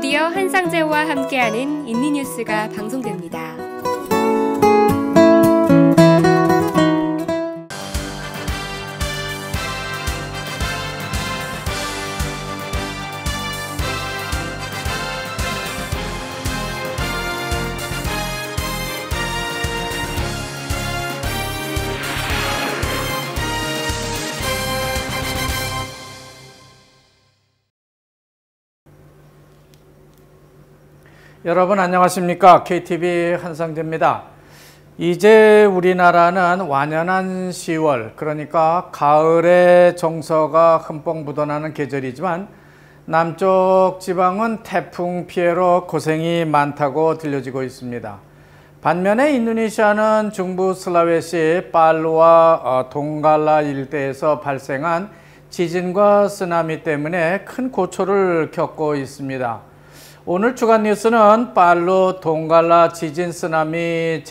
드디어 한상재와 함께하는 인리뉴스가 방송됩니다. 여러분 안녕하십니까? KTV 한상재입니다. 이제 우리나라는 완연한 10월, 그러니까 가을의 정서가 흠뻑 묻어나는 계절이지만 남쪽 지방은 태풍 피해로 고생이 많다고 들려지고 있습니다. 반면에 인도네시아는 중부 슬라웨시 팔루와 동갈라 일대에서 발생한 지진과 쓰나미 때문에 큰 고초를 겪고 있습니다. 오늘 주간 뉴스는 팔루 동갈라 지진 쓰나미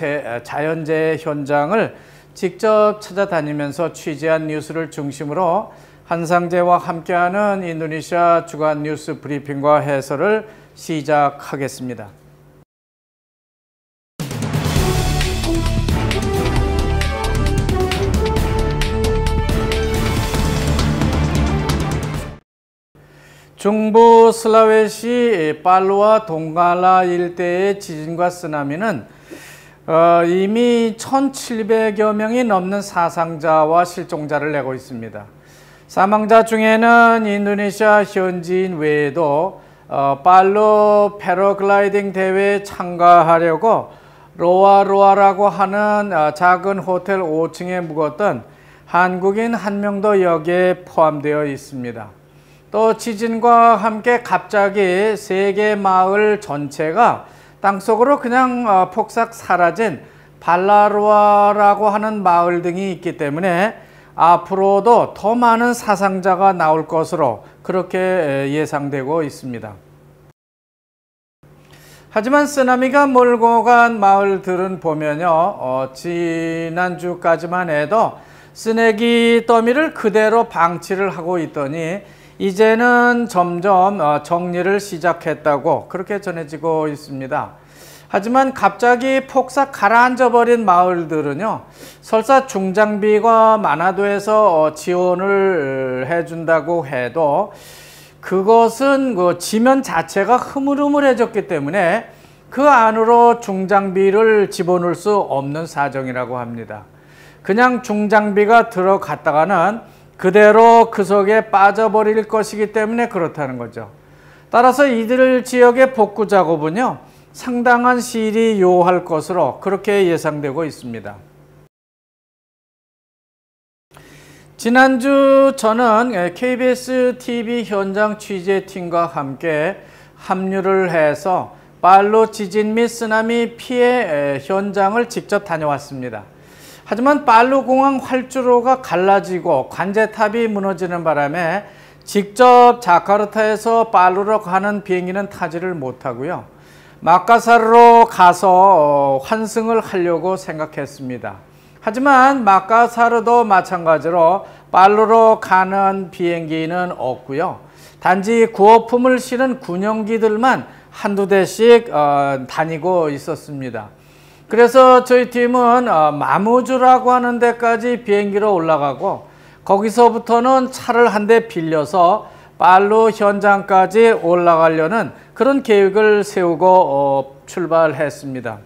자연재해 현장을 직접 찾아다니면서 취재한 뉴스를 중심으로 한상재와 함께하는 인도네시아 주간 뉴스 브리핑과 해설을 시작하겠습니다. 중부 슬라웨시 팔루와 동갈라 일대의 지진과 쓰나미는 이미 1,700여 명이 넘는 사상자와 실종자를 내고 있습니다. 사망자 중에는 인도네시아 현지인 외에도 팔루 패러글라이딩 대회에 참가하려고 로아로아라고 하는 작은 호텔 5층에 묵었던 한국인 한 명도 여기에 포함되어 있습니다. 또 지진과 함께 갑자기 3개 마을 전체가 땅속으로 그냥 폭삭 사라진 발라루아라고 하는 마을 등이 있기 때문에 앞으로도 더 많은 사상자가 나올 것으로 그렇게 예상되고 있습니다. 하지만 쓰나미가 몰고 간 마을들은 보면요, 지난주까지만 해도 쓰레기 더미를 그대로 방치를 하고 있더니 이제는 점점 정리를 시작했다고 그렇게 전해지고 있습니다. 하지만 갑자기 폭삭 가라앉아버린 마을들은요, 설사 중장비가 만화도에서 지원을 해준다고 해도 그것은 그 지면 자체가 흐물흐물해졌기 때문에 그 안으로 중장비를 집어넣을 수 없는 사정이라고 합니다. 그냥 중장비가 들어갔다가는 그대로 그 속에 빠져버릴 것이기 때문에 그렇다는 거죠. 따라서 이들 지역의 복구 작업은요, 상당한 시일이 요할 것으로 그렇게 예상되고 있습니다. 지난주 저는 KBS TV 현장 취재팀과 함께 합류를 해서 팔루 지진 및 쓰나미 피해 현장을 직접 다녀왔습니다. 하지만 팔루 공항 활주로가 갈라지고 관제탑이 무너지는 바람에 직접 자카르타에서 팔루로 가는 비행기는 타지를 못하고요, 마카사르로 가서 환승을 하려고 생각했습니다. 하지만 마카사르도 마찬가지로 팔루로 가는 비행기는 없고요, 단지 구호품을 실은 군용기들만 한두 대씩 다니고 있었습니다. 그래서 저희 팀은 마무주라고 하는 데까지 비행기로 올라가고 거기서부터는 차를 한 대 빌려서 팔루 현장까지 올라가려는 그런 계획을 세우고 출발했습니다.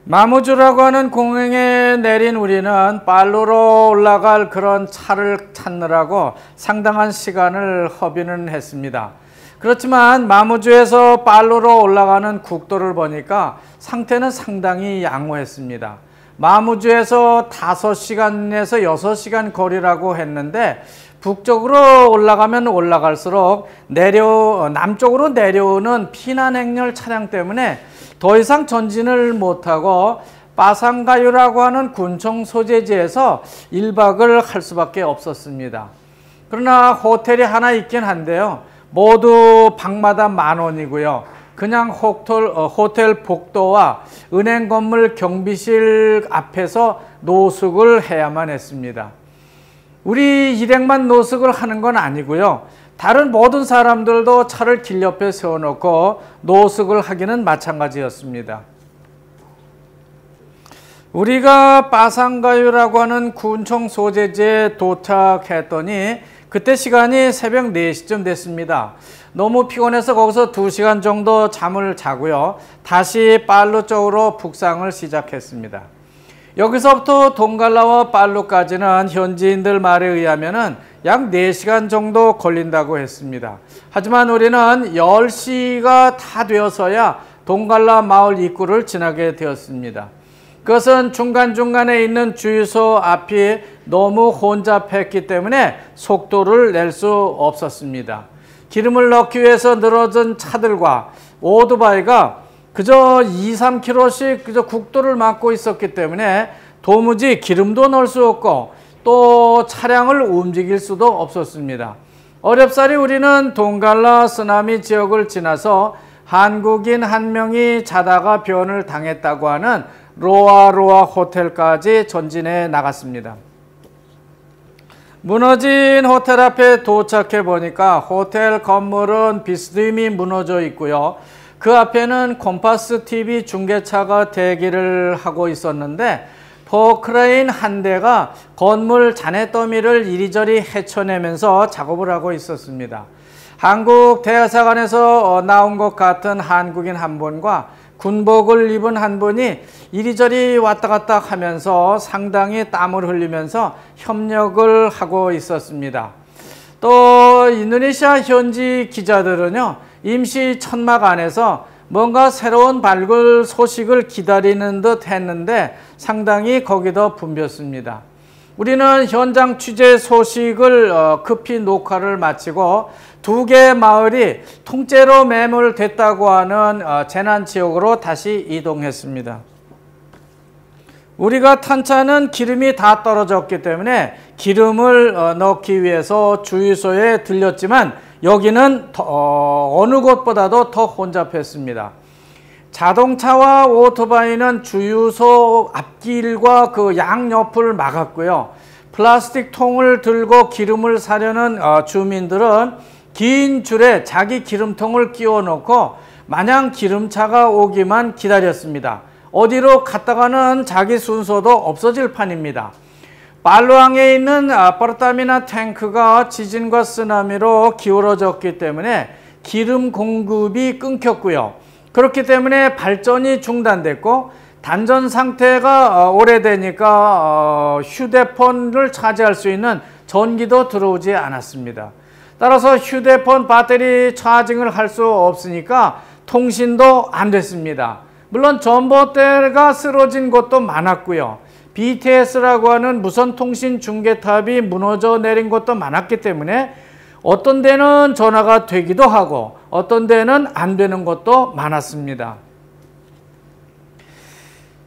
마무주라고 하는 공항에 내린 우리는 팔루로 올라갈 그런 차를 찾느라고 상당한 시간을 허비는 했습니다. 그렇지만 마무주에서 팔루로 올라가는 국도를 보니까 상태는 상당히 양호했습니다. 마무주에서 5시간에서 6시간 거리라고 했는데 북쪽으로 올라가면 올라갈수록 남쪽으로 내려오는 피난행렬 차량 때문에 더 이상 전진을 못하고 빠상가유라고 하는 군청 소재지에서 1박을 할 수밖에 없었습니다. 그러나 호텔이 하나 있긴 한데요, 모두 방마다 10,000원이고요. 그냥 호텔 복도와 은행 건물 경비실 앞에서 노숙을 해야만 했습니다. 우리 일행만 노숙을 하는 건 아니고요. 다른 모든 사람들도 차를 길 옆에 세워놓고 노숙을 하기는 마찬가지였습니다. 우리가 빠상가유라고 하는 군청 소재지에 도착했더니 그때 시간이 새벽 4시쯤 됐습니다. 너무 피곤해서 거기서 2시간 정도 잠을 자고요. 다시 빨루 쪽으로 북상을 시작했습니다. 여기서부터 동갈라와 빨루까지는 현지인들 말에 의하면 약 4시간 정도 걸린다고 했습니다. 하지만 우리는 10시가 다 되어서야 동갈라 마을 입구를 지나게 되었습니다. 그것은 중간중간에 있는 주유소 앞이 너무 혼잡했기 때문에 속도를 낼 수 없었습니다. 기름을 넣기 위해서 늘어진 차들과 오토바이가 그저 2-3km씩 그저 국도를 막고 있었기 때문에 도무지 기름도 넣을 수 없고 또 차량을 움직일 수도 없었습니다. 어렵사리 우리는 동갈라 쓰나미 지역을 지나서 한국인 한 명이 자다가 변을 당했다고 하는 로아로아 호텔까지 전진해 나갔습니다. 무너진 호텔 앞에 도착해 보니까 호텔 건물은 비스듬히 무너져 있고요. 그 앞에는 콤파스 TV 중계차가 대기를 하고 있었는데 포크레인 한 대가 건물 잔해더미를 이리저리 헤쳐내면서 작업을 하고 있었습니다. 한국 대사관에서 나온 것 같은 한국인 한 분과 군복을 입은 한 분이 이리저리 왔다 갔다 하면서 상당히 땀을 흘리면서 협력을 하고 있었습니다. 또 인도네시아 현지 기자들은요, 임시 천막 안에서 뭔가 새로운 밝을 소식을 기다리는 듯 했는데 상당히 거기도 붐볐습니다. 우리는 현장 취재 소식을 급히 녹화를 마치고 2개 마을이 통째로 매몰됐다고 하는 재난 지역으로 다시 이동했습니다. 우리가 탄 차는 기름이 다 떨어졌기 때문에 기름을 넣기 위해서 주유소에 들렸지만 여기는 어느 곳보다도 더 혼잡했습니다. 자동차와 오토바이는 주유소 앞길과 그 양옆을 막았고요. 플라스틱 통을 들고 기름을 사려는 주민들은 긴 줄에 자기 기름통을 끼워 넣고 마냥 기름차가 오기만 기다렸습니다. 어디로 갔다가는 자기 순서도 없어질 판입니다. 빨루항에 있는 포르타미나 탱크가 지진과 쓰나미로 기울어졌기 때문에 기름 공급이 끊겼고요. 그렇기 때문에 발전이 중단됐고 단전 상태가 오래되니까 휴대폰을 차지할 수 있는 전기도 들어오지 않았습니다. 따라서 휴대폰 배터리 차징을 할 수 없으니까 통신도 안 됐습니다. 물론 전봇대가 쓰러진 곳도 많았고요. BTS라고 하는 무선 통신 중계탑이 무너져 내린 곳도 많았기 때문에 어떤 데는 전화가 되기도 하고 어떤 데는 안 되는 것도 많았습니다.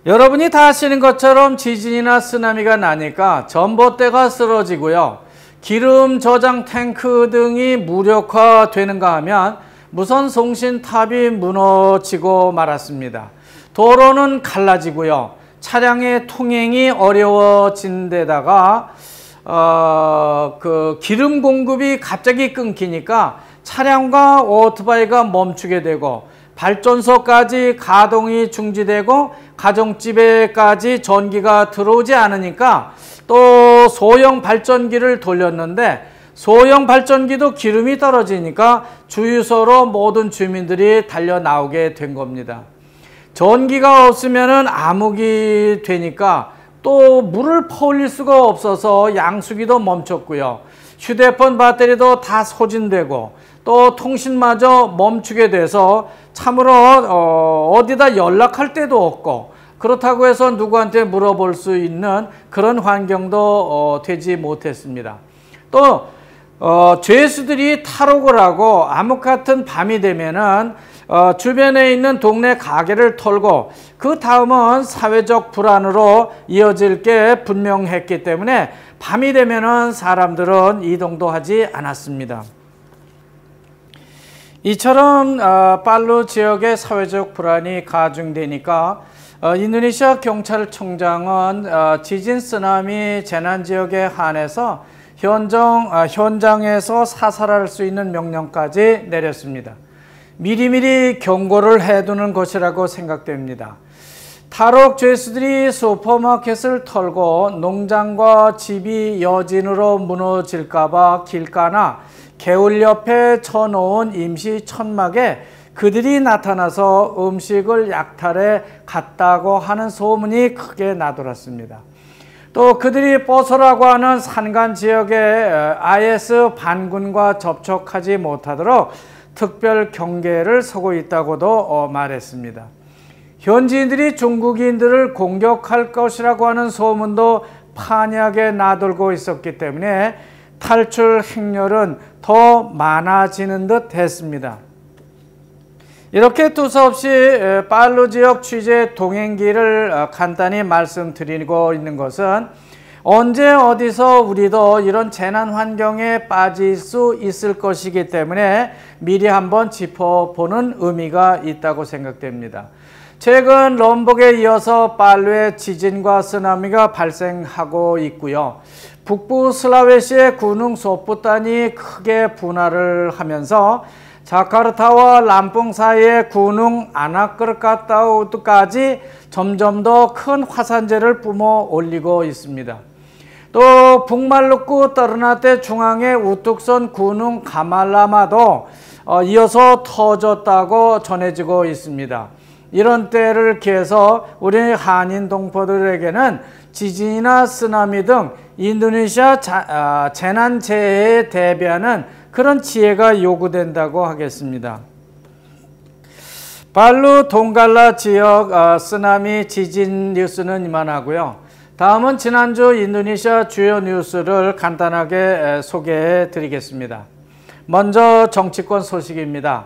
여러분이 다 아시는 것처럼 지진이나 쓰나미가 나니까 전봇대가 쓰러지고요. 기름 저장 탱크 등이 무력화되는가 하면 무선 통신탑이 무너지고 말았습니다. 도로는 갈라지고요. 차량의 통행이 어려워진 데다가 그 기름 공급이 갑자기 끊기니까 차량과 오토바이가 멈추게 되고 발전소까지 가동이 중지되고 가정집에까지 전기가 들어오지 않으니까 또 소형 발전기를 돌렸는데 소형 발전기도 기름이 떨어지니까 주유소로 모든 주민들이 달려 나오게 된 겁니다. 전기가 없으면 암흑이 되니까 또 물을 퍼올릴 수가 없어서 양수기도 멈췄고요. 휴대폰 배터리도 다 소진되고 또 통신마저 멈추게 돼서 참으로 어디다 연락할 데도 없고 그렇다고 해서 누구한테 물어볼 수 있는 그런 환경도 되지 못했습니다. 또 죄수들이 탈옥을 하고 암흑 같은 밤이 되면은 주변에 있는 동네 가게를 털고 그 다음은 사회적 불안으로 이어질 게 분명했기 때문에 밤이 되면은 사람들은 이동도 하지 않았습니다. 이처럼 빨루 지역의 사회적 불안이 가중되니까 인도네시아 경찰청장은 지진 쓰나미 재난 지역에 한해서 현장에서 사살할 수 있는 명령까지 내렸습니다. 미리미리 경고를 해두는 것이라고 생각됩니다. 탈옥 죄수들이 슈퍼마켓을 털고 농장과 집이 여진으로 무너질까봐 길가나 개울 옆에 쳐놓은 임시 천막에 그들이 나타나서 음식을 약탈해 갔다고 하는 소문이 크게 나돌았습니다. 또 그들이 보소라고 하는 산간 지역에 IS 반군과 접촉하지 못하도록 특별 경계를 서고 있다고도 말했습니다. 현지인들이 중국인들을 공격할 것이라고 하는 소문도 판이하게 나돌고 있었기 때문에 탈출 행렬은 더 많아지는 듯 했습니다. 이렇게 두서없이 팔루 지역 취재 동행기를 간단히 말씀드리고 있는 것은 언제 어디서 우리도 이런 재난 환경에 빠질 수 있을 것이기 때문에 미리 한번 짚어보는 의미가 있다고 생각됩니다. 최근 롬복에 이어서 팔루에 지진과 쓰나미가 발생하고 있고요. 북부 슬라웨시의 군흥 소프단이 크게 분화를 하면서 자카르타와 람풍 사이의 군흥 아나크르카타우드까지 점점 더 큰 화산재를 뿜어 올리고 있습니다. 또 북말루크 떠르나테 중앙의 우뚝선 군흥 가말라마도 이어서 터졌다고 전해지고 있습니다. 이런 때를 기해서 우리 한인 동포들에게는 지진이나 쓰나미 등 인도네시아 재난재해에 대비하는 그런 지혜가 요구된다고 하겠습니다. 팔루 동갈라 지역 쓰나미 지진 뉴스는 이만하고요. 다음은 지난주 인도네시아 주요 뉴스를 간단하게 소개해 드리겠습니다. 먼저 정치권 소식입니다.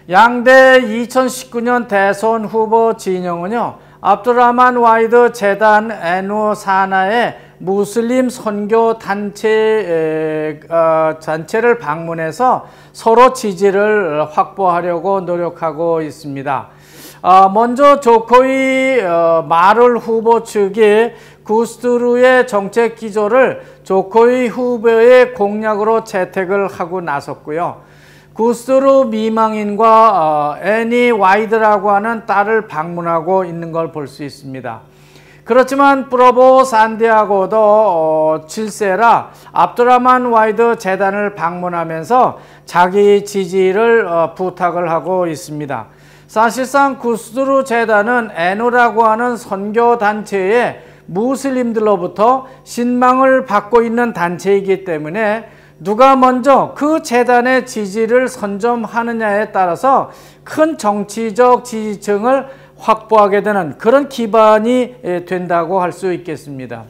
양대 2019년 대선 후보 진영은요, 압두라만 와이드 재단 NU 산하의 무슬림 선교 단체를 방문해서 서로 지지를 확보하려고 노력하고 있습니다. 먼저 조코이 마룰 후보 측이 구스두루의 정책 기조를 조코이 후보의 공약으로 채택을 하고 나섰고요. 구스두루 미망인과 애니 와이드라고 하는 딸을 방문하고 있는 걸 볼 수 있습니다. 그렇지만 프로보 산디아고도 7세라 압두라만 와이드 재단을 방문하면서 자기 지지를 부탁을 하고 있습니다. 사실상 구스두루 재단은 에누라고 하는 선교단체의 무슬림들로부터 신망을 받고 있는 단체이기 때문에 누가 먼저 그 재단의 지지를 선점하느냐에 따라서 큰 정치적 지지층을 확보하게 되는 그런 기반이 된다고 할 수 있겠습니다.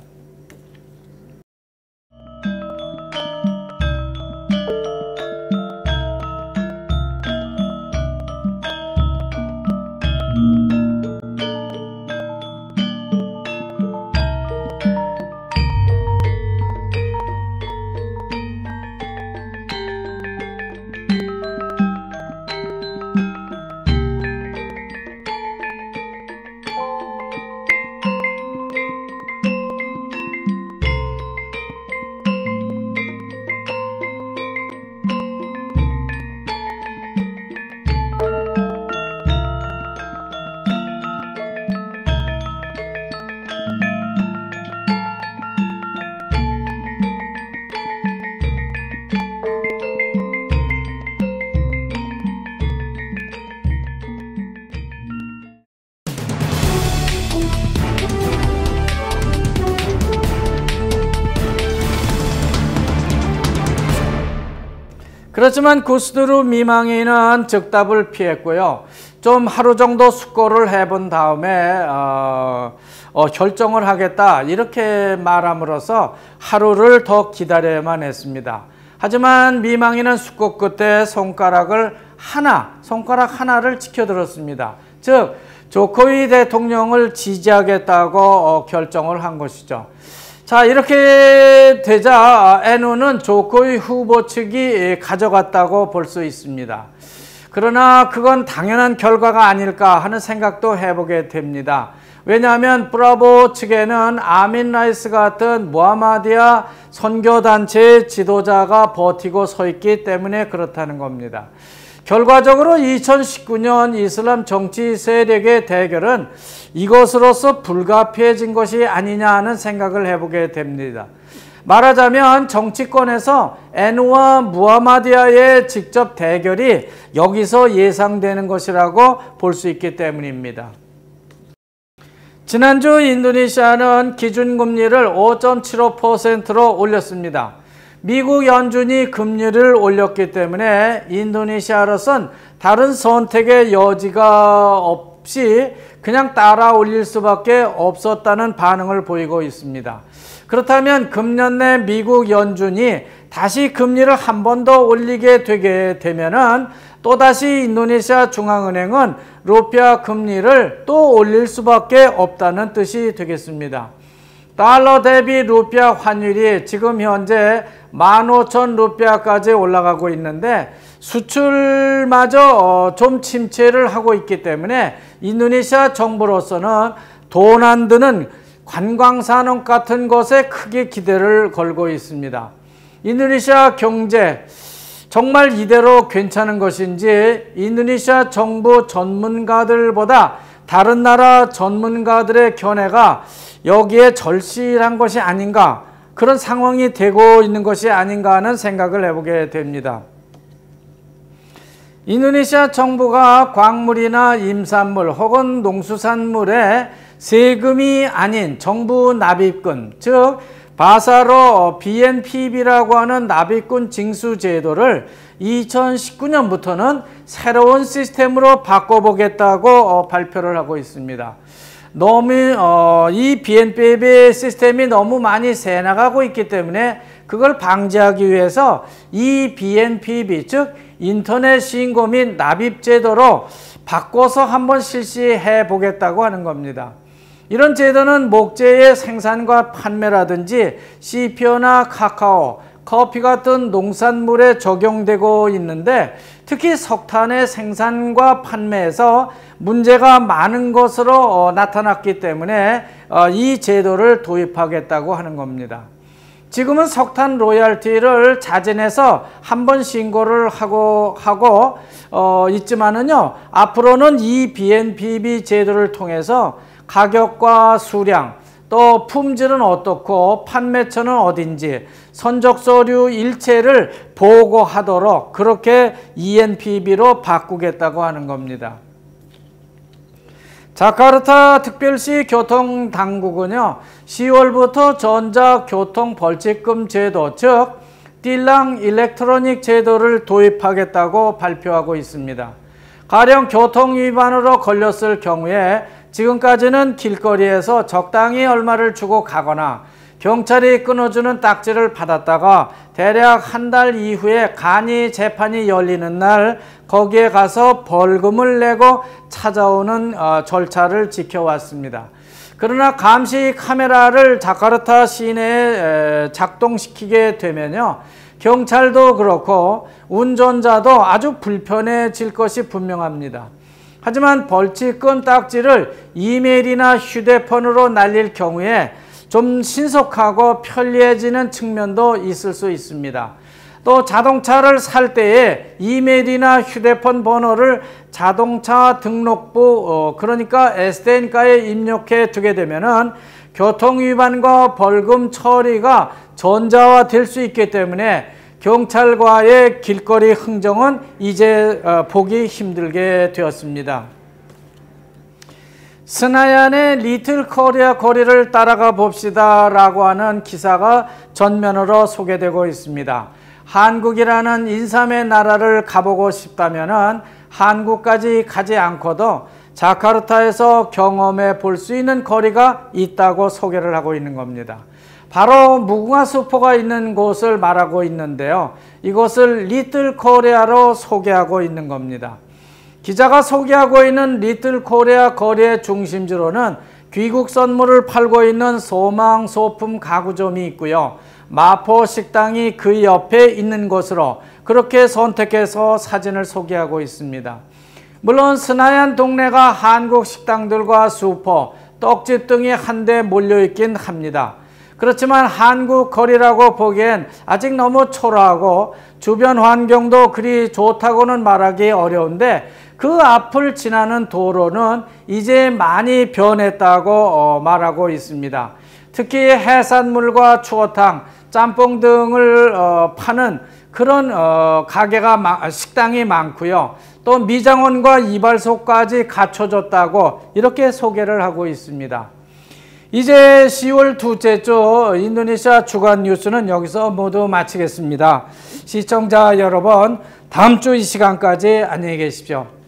그렇지만 구스두루 미망인은 즉답을 피했고요. 좀 하루 정도 숙고를 해본 다음에 결정을 하겠다 이렇게 말함으로써 하루를 더 기다려야만 했습니다. 하지만 미망인은 숙고 끝에 손가락 하나를 지켜들었습니다. 즉 조코이 대통령을 지지하겠다고 결정을 한 것이죠. 자, 이렇게 되자 NU는 조코이 후보 측이 가져갔다고 볼 수 있습니다. 그러나 그건 당연한 결과가 아닐까 하는 생각도 해보게 됩니다. 왜냐하면 브라보 측에는 아민 라이스 같은 무하마디아 선교단체의 지도자가 버티고 서 있기 때문에 그렇다는 겁니다. 결과적으로 2019년 이슬람 정치 세력의 대결은 이것으로서 불가피해진 것이 아니냐 하는 생각을 해보게 됩니다. 말하자면 정치권에서 N와 무하마디아의 직접 대결이 여기서 예상되는 것이라고 볼 수 있기 때문입니다. 지난주 인도네시아는 기준금리를 5.75%로 올렸습니다. 미국 연준이 금리를 올렸기 때문에 인도네시아로선 다른 선택의 여지가 없이 그냥 따라 올릴 수밖에 없었다는 반응을 보이고 있습니다. 그렇다면 금년 내 미국 연준이 다시 금리를 한 번 더 올리게 되게 되면은 또다시 인도네시아 중앙은행은 루피아 금리를 또 올릴 수밖에 없다는 뜻이 되겠습니다. 달러 대비 루피아 환율이 지금 현재 15,000 루피아까지 올라가고 있는데 수출마저 좀 침체를 하고 있기 때문에 인도네시아 정부로서는 돈 안 드는 관광산업 같은 것에 크게 기대를 걸고 있습니다. 인도네시아 경제 정말 이대로 괜찮은 것인지 인도네시아 정부 전문가들보다 다른 나라 전문가들의 견해가 여기에 절실한 것이 아닌가, 그런 상황이 되고 있는 것이 아닌가 하는 생각을 해보게 됩니다. 인도네시아 정부가 광물이나 임산물 혹은 농수산물에 세금이 아닌 정부 납입금, 즉 바사로 BNPB라고 하는 납입금 징수 제도를 2019년부터는 새로운 시스템으로 바꿔보겠다고 발표를 하고 있습니다. 너무 이 BNPB 시스템이 너무 많이 새 나가고 있기 때문에 그걸 방지하기 위해서 이 BNPB, 즉 인터넷 신고 및 납입 제도로 바꿔서 한번 실시해 보겠다고 하는 겁니다. 이런 제도는 목재의 생산과 판매라든지 CPO나 카카오, 커피 같은 농산물에 적용되고 있는데 특히 석탄의 생산과 판매에서 문제가 많은 것으로 나타났기 때문에 이 제도를 도입하겠다고 하는 겁니다. 지금은 석탄 로열티를 자진해서 한번 신고를 하고 있지만은요, 앞으로는 이 BNPB 제도를 통해서 가격과 수량, 또 품질은 어떻고 판매처는 어딘지 선적 서류 일체를 보고하도록 그렇게 ENPB로 바꾸겠다고 하는 겁니다. 자카르타 특별시 교통당국은요, 10월부터 전자교통벌칙금 제도, 즉 틸랑 일렉트로닉 제도를 도입하겠다고 발표하고 있습니다. 가령 교통위반으로 걸렸을 경우에 지금까지는 길거리에서 적당히 얼마를 주고 가거나 경찰이 끊어주는 딱지를 받았다가 대략 한 달 이후에 간이 재판이 열리는 날 거기에 가서 벌금을 내고 찾아오는 절차를 지켜왔습니다. 그러나 감시 카메라를 자카르타 시내에 작동시키게 되면요, 경찰도 그렇고 운전자도 아주 불편해질 것이 분명합니다. 하지만 벌칙금 딱지를 이메일이나 휴대폰으로 날릴 경우에 좀 신속하고 편리해지는 측면도 있을 수 있습니다. 또 자동차를 살 때에 이메일이나 휴대폰 번호를 자동차 등록부, 그러니까 SDN가에 입력해 두게 되면은 교통위반과 벌금 처리가 전자화될 수 있기 때문에 경찰과의 길거리 흥정은 이제 보기 힘들게 되었습니다. 스나얀의 리틀 코리아 거리를 따라가 봅시다 라고 하는 기사가 전면으로 소개되고 있습니다. 한국이라는 인삼의 나라를 가보고 싶다면 한국까지 가지 않고도 자카르타에서 경험해 볼 수 있는 거리가 있다고 소개를 하고 있는 겁니다. 바로 무궁화 수포가 있는 곳을 말하고 있는데요. 이곳을 리틀 코리아로 소개하고 있는 겁니다. 기자가 소개하고 있는 리틀 코리아 거리의 중심지로는 귀국 선물을 팔고 있는 소망 소품 가구점이 있고요. 마포 식당이 그 옆에 있는 곳으로 그렇게 선택해서 사진을 소개하고 있습니다. 물론 스나얀 동네가 한국 식당들과 슈퍼 떡집 등이 한데 몰려있긴 합니다. 그렇지만 한국 거리라고 보기엔 아직 너무 초라하고 주변 환경도 그리 좋다고는 말하기 어려운데 그 앞을 지나는 도로는 이제 많이 변했다고 말하고 있습니다. 특히 해산물과 추어탕, 짬뽕 등을 파는 그런 식당이 많고요. 또 미장원과 이발소까지 갖춰졌다고 이렇게 소개를 하고 있습니다. 이제 10월 둘째 주 인도네시아 주간 뉴스는 여기서 모두 마치겠습니다. 시청자 여러분, 다음 주 이 시간까지 안녕히 계십시오.